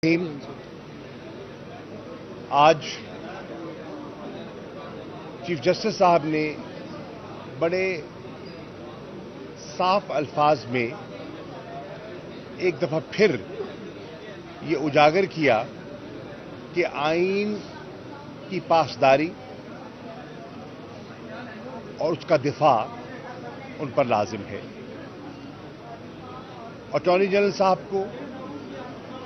आज chief justice साहब ने बड़े साफ अल्फाज में एक दफा फिर ये उजागर किया कि आईन की पासदारी और उसका दिफा उन पर लाजिम है। अटॉर्नी जनरल साहब को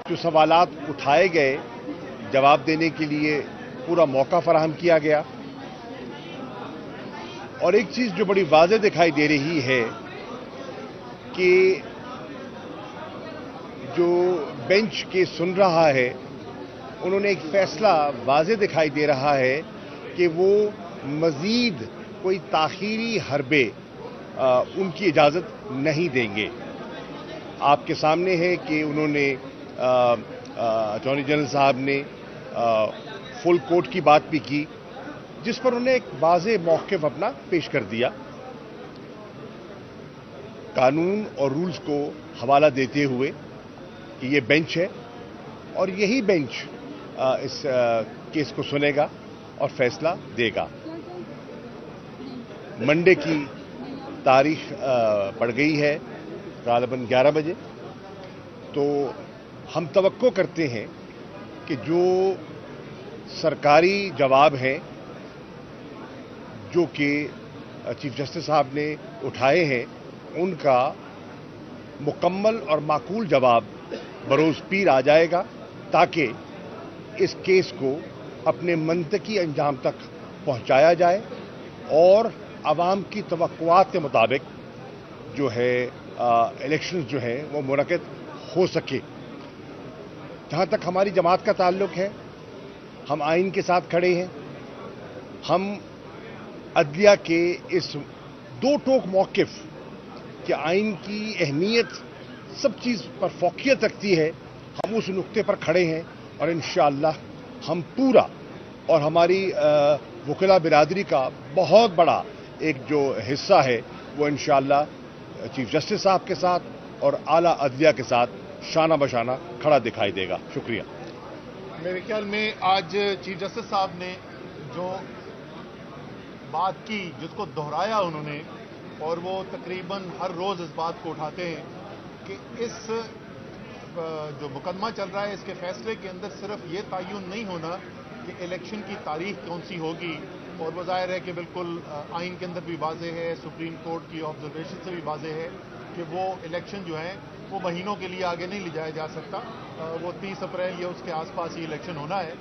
जो सवालात उठाए गए जवाब देने के लिए पूरा मौका फराहम किया गया। और एक चीज जो बड़ी वाज़ेह दिखाई दे रही है कि जो बेंच केस सुन रहा है उन्होंने एक फैसला वाज़ेह दिखाई दे रहा है कि वो मजीद कोई ताखीरी हरबे उनकी इजाज़त नहीं देंगे। आपके सामने है कि उन्होंने अटॉर्नी जनरल साहब ने फुल कोर्ट की बात भी की, जिस पर उन्हें एक वाज़ेह मौक़िफ़ अपना पेश कर दिया। कानून और रूल्स को हवाला देते हुए कि ये बेंच है और यही बेंच इस केस को सुनेगा और फैसला देगा। मंडे की तारीख पड़ गई है गालिबन 11 बजे, तो हम तवक्को करते हैं कि जो सरकारी जवाब हैं जो कि चीफ जस्टिस साहब ने उठाए हैं उनका मुकम्मल और माकूल जवाब बरोज़ पीर आ जाएगा, ताकि इस केस को अपने मंतकी अंजाम तक पहुंचाया जाए और आवाम की तवक्कुआत के मुताबिक जो है इलेक्शंस जो हैं वो मुनक़िद हो सके। जहाँ तक हमारी जमात का ताल्लुक है, हम आइन के साथ खड़े हैं। हम अदलिया के इस दो टोक मौक़िफ़ कि आइन की अहमियत सब चीज़ पर फ़ौक़ियत रखती है, हम उस नुक्ते पर खड़े हैं और इंशाअल्लाह हम पूरा और हमारी वकीला बिरादरी का बहुत बड़ा एक जो हिस्सा है वो इंशाअल्लाह चीफ जस्टिस साहब के साथ और आला अदलिया के साथ शाना बशाना खड़ा दिखाई देगा। शुक्रिया। मेरे ख्याल में आज चीफ जस्टिस साहब ने जो बात की, जिसको दोहराया उन्होंने, और वो तकरीबन हर रोज़ इस बात को उठाते हैं कि इस जो मुकदमा चल रहा है इसके फैसले के अंदर सिर्फ ये तयन नहीं होना कि इलेक्शन की तारीख कौन सी होगी, और वो ज़ाहिर है कि बिल्कुल आइन के अंदर भी वाज़ेह है, सुप्रीम कोर्ट की ऑब्जर्वेशन से भी वाज़ेह है कि वो इलेक्शन जो है वो महीनों के लिए आगे नहीं ले जाया जा सकता। वो 30 अप्रैल या उसके आसपास ही इलेक्शन होना है।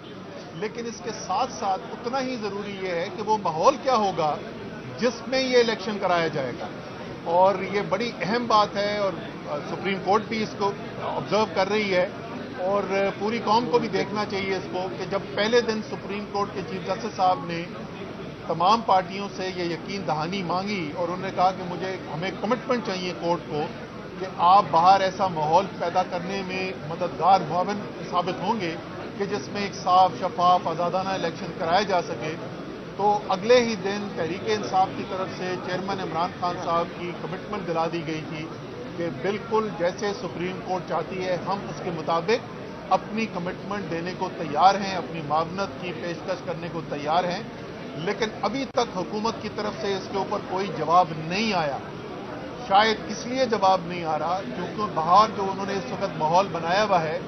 लेकिन इसके साथ साथ उतना ही ज़रूरी ये है कि वो माहौल क्या होगा जिसमें ये इलेक्शन कराया जाएगा, और ये बड़ी अहम बात है और सुप्रीम कोर्ट भी इसको ऑब्जर्व कर रही है और पूरी कौम को भी देखना चाहिए इसको कि जब पहले दिन सुप्रीम कोर्ट के चीफ जस्टिस साहब ने तमाम पार्टियों से ये यकीन दहानी मांगी और उन्होंने कहा कि हमें कमिटमेंट चाहिए कोर्ट को कि आप बाहर ऐसा माहौल पैदा करने में मददगार मुआविन साबित होंगे कि जिसमें एक साफ शफाफ आज़ादाना इलेक्शन कराया जा सके। तो अगले ही दिन तहरीक इंसाफ की तरफ से चेयरमैन इमरान खान साहब की कमिटमेंट दिला दी गई थी कि बिल्कुल जैसे सुप्रीम कोर्ट चाहती है हम उसके मुताबिक अपनी कमिटमेंट देने को तैयार हैं, अपनी मावनत की पेशकश करने को तैयार हैं। लेकिन अभी तक हुकूमत की तरफ से इसके ऊपर कोई जवाब नहीं आया। शायद इसलिए जवाब नहीं आ रहा क्योंकि बाहर जो उन्होंने इस वक्त माहौल बनाया हुआ है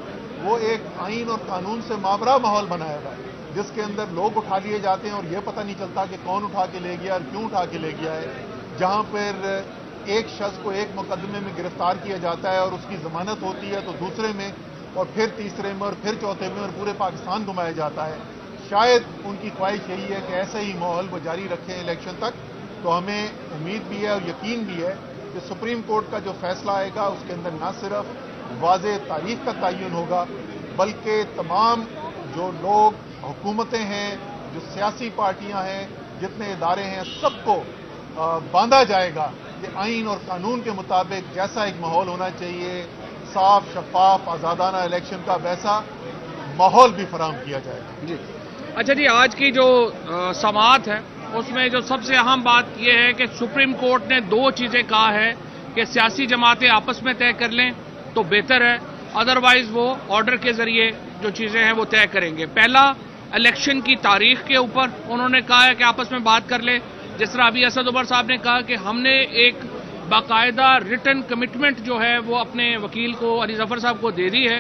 वो एक आइन और कानून से मावरा माहौल बनाया हुआ है, जिसके अंदर लोग उठा लिए जाते हैं और ये पता नहीं चलता कि कौन उठा के ले गया और क्यों उठा के ले गया है। जहां पर एक शख्स को एक मुकदमे में गिरफ्तार किया जाता है और उसकी जमानत होती है तो दूसरे में और फिर तीसरे में और फिर चौथे में और पूरे पाकिस्तान घुमाया जाता है। शायद उनकी ख्वाहिश यही है कि ऐसा ही माहौल वो जारी रखें इलेक्शन तक। तो हमें उम्मीद भी है और यकीन भी है कि सुप्रीम कोर्ट का जो फैसला आएगा उसके अंदर न सिर्फ वाज़ेह तारीख का तयन होगा बल्कि तमाम जो लोग, हुकूमतें हैं, जो सियासी पार्टियां हैं, जितने इदारे हैं, सबको बांधा जाएगा कि आइन और कानून के मुताबिक जैसा एक माहौल होना चाहिए, साफ शफाफ आज़ादाना इलेक्शन का, वैसा माहौल भी फराहम किया जाएगा। जी अच्छा जी, आज की जो समाअत है उसमें जो सबसे अहम बात यह है कि सुप्रीम कोर्ट ने दो चीजें कहा है कि सियासी जमातें आपस में तय कर लें तो बेहतर है, ادروائز وہ آرڈر کے ذریعے جو چیزیں ہیں وہ طے کریں گے. پہلا الیکشن کی تاریخ کے اوپر انہوں نے کہا ہے کہ آپس میں بات کر لیں. جس طرح ابھی اسد عمر صاحب نے کہا کہ ہم نے ایک باقاعدہ ریٹن کمٹمنٹ جو ہے وہ اپنے وکیل کو علی ظفر صاحب کو دے دی ہے,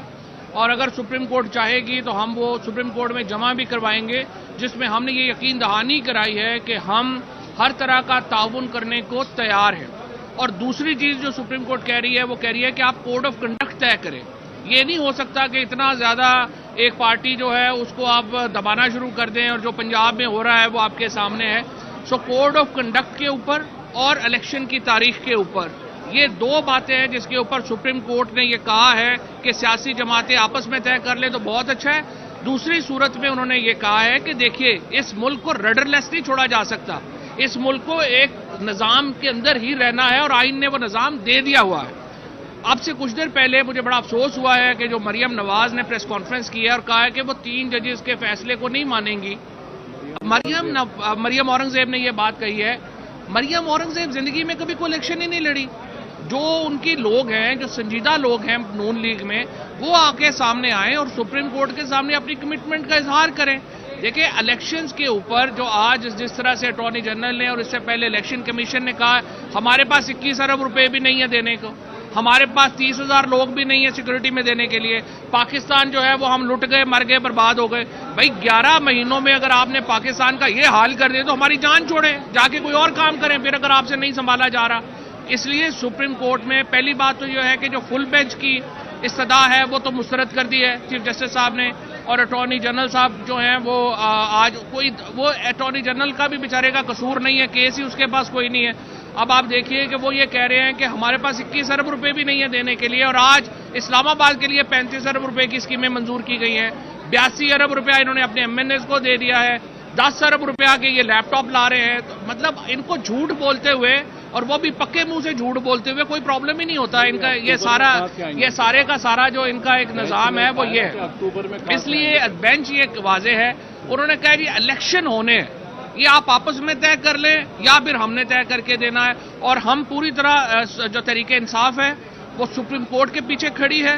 اور اگر سپریم کورٹ چاہے گی تو ہم وہ سپریم کورٹ میں جمع بھی کروائیں گے, جس میں ہم نے یہ یقین دہانی کرائی ہے کہ ہم ہر طرح کا تعاون کرنے کو تیار ہیں. اور دوسری چیز جو سپریم کورٹ کہہ رہی ہے وہ کہہ رہی ہے کہ آپ کوڈ آف کنڈکٹ طے کریں. یہ نہیں ہو سکتا کہ اتنا زیادہ ایک پارٹی جو ہے اس کو آپ دبانا شروع کر دیں, اور جو پنجاب میں ہو رہا ہے وہ آپ کے سامنے ہے. سو کوڈ آف کنڈکٹ کے اوپر اور الیکشن کی تاریخ کے اوپر یہ دو باتیں ہیں جس کے اوپر سپریم کورٹ نے یہ کہا ہے کہ سیاسی جماعتیں آپس میں طے کر لیں تو بہت اچھا ہے. دوسری صورت میں انہوں نے یہ کہا ہے کہ دیکھیے اس ملک کو رڈر لیس نہیں چھوڑا جا سکتا, اس ملک کو ایک نظام کے اندر ہی رہنا ہے, اور آئین نے وہ نظام دے دیا ہوا ہے. اب سے کچھ دیر پہلے مجھے بڑا افسوس ہوا ہے کہ جو مریم نواز نے پریس کانفرنس کی ہے اور کہا ہے کہ وہ 3 ججز کے فیصلے کو نہیں مانیں گی. مریم اورنگزیب نے یہ بات کہی ہے. مریم اورنگزیب زندگی میں کبھی کوئی الیکشن ہی نہیں لڑی. جو ان کی لوگ ہیں, جو سنجیدہ لوگ ہیں نون لیگ میں, وہ آ کے سامنے آئیں اور سپریم کورٹ کے سامنے اپنی کمٹمنٹ کا اظہار کریں. دیکھیں الیکشنز کے اوپر جو آج جس طرح سے اٹارنی جنرل نے اور اس سے پہلے الیکشن کمیشن نے کہا ہمارے پاس 21 ارب روپے بھی نہیں ہے دینے کو, ہمارے پاس 30,000 لوگ بھی نہیں ہیں سیکورٹی میں دینے کے لیے, پاکستان جو ہے وہ ہم لٹ گئے, مر گئے, برباد ہو گئے. بھائی 11 مہینوں میں اگر آپ نے پاکستان کا یہ حال کر دیا تو ہماری جان چھوڑیں, جا کے کوئی اور کام کریں پھر اگر آپ سے نہیں سنبھالا جا رہا. اس لیے سپریم کورٹ میں پہلی بات تو یہ ہے کہ جو فل بینچ کی استدعا ہے وہ تو مسترد کر دی ہے چیف جسٹس صاحب نے, اور اٹارنی جنرل صاحب جو ہیں وہ آج وہ اٹارنی جنرل کا بھی بیچارے کا قصور نہیں ہے, کیس ہی اس کے پاس کوئی نہیں ہے. اب آپ دیکھیے کہ وہ یہ کہہ رہے ہیں کہ ہمارے پاس 21 ارب روپے بھی نہیں ہے دینے کے لیے, اور آج اسلام آباد کے لیے 35 ارب روپے کی اسکیمیں منظور کی گئی ہیں. 82 ارب روپیہ انہوں نے اپنے ایم این ایز کو دے دیا ہے. 10 ارب روپیہ کے یہ لیپ ٹاپ لا رہے ہیں. مطلب ان کو جھوٹ بولتے ہوئے, اور وہ بھی پکے منہ سے جھوٹ بولتے ہوئے, کوئی پرابلم ہی نہیں ہوتا ان کا. یہ سارے کا سارا جو ان کا ایک نظام ہے وہ یہ ہے. اس لیے بینچ یہ واضح ہے, انہوں نے کہا جی الیکشن ہونے یہ آپ آپس میں طے کر لیں یا پھر ہم نے طے کر کے دینا ہے. اور ہم پوری طرح جو طریقہ انصاف ہے وہ سپریم کورٹ کے پیچھے کھڑی ہے.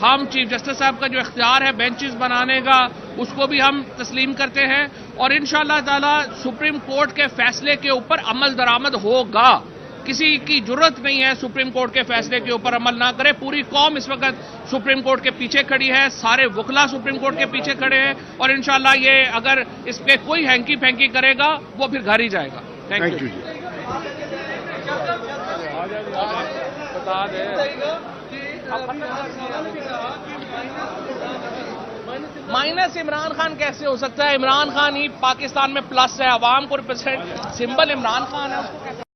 ہم چیف جسٹس صاحب کا جو اختیار ہے بینچز بنانے کا اس کو بھی ہم تسلیم کرتے ہیں, اور انشاءاللہ تعالی سپریم کورٹ کے فیصلے کے اوپر عمل درآمد ہوگا. کسی کی جرت نہیں ہے سپریم کورٹ کے فیصلے کے اوپر عمل نہ کرے. پوری قوم اس وقت سپریم کورٹ کے پیچھے کھڑی ہے, سارے وکلا سپریم کورٹ کے پیچھے کھڑے ہیں, اور انشاءاللہ یہ اگر اس پہ کوئی ہینکی پھینکی کرے گا وہ پھر گھر ہی جائے گا. Thank you. Minus Imran Khan کیسے ہو سکتا ہے؟ عمران خان ہی پاکستان میں پلس ہے, عوام کو ریپرزینٹ سمبل عمران خان ہے, اس کو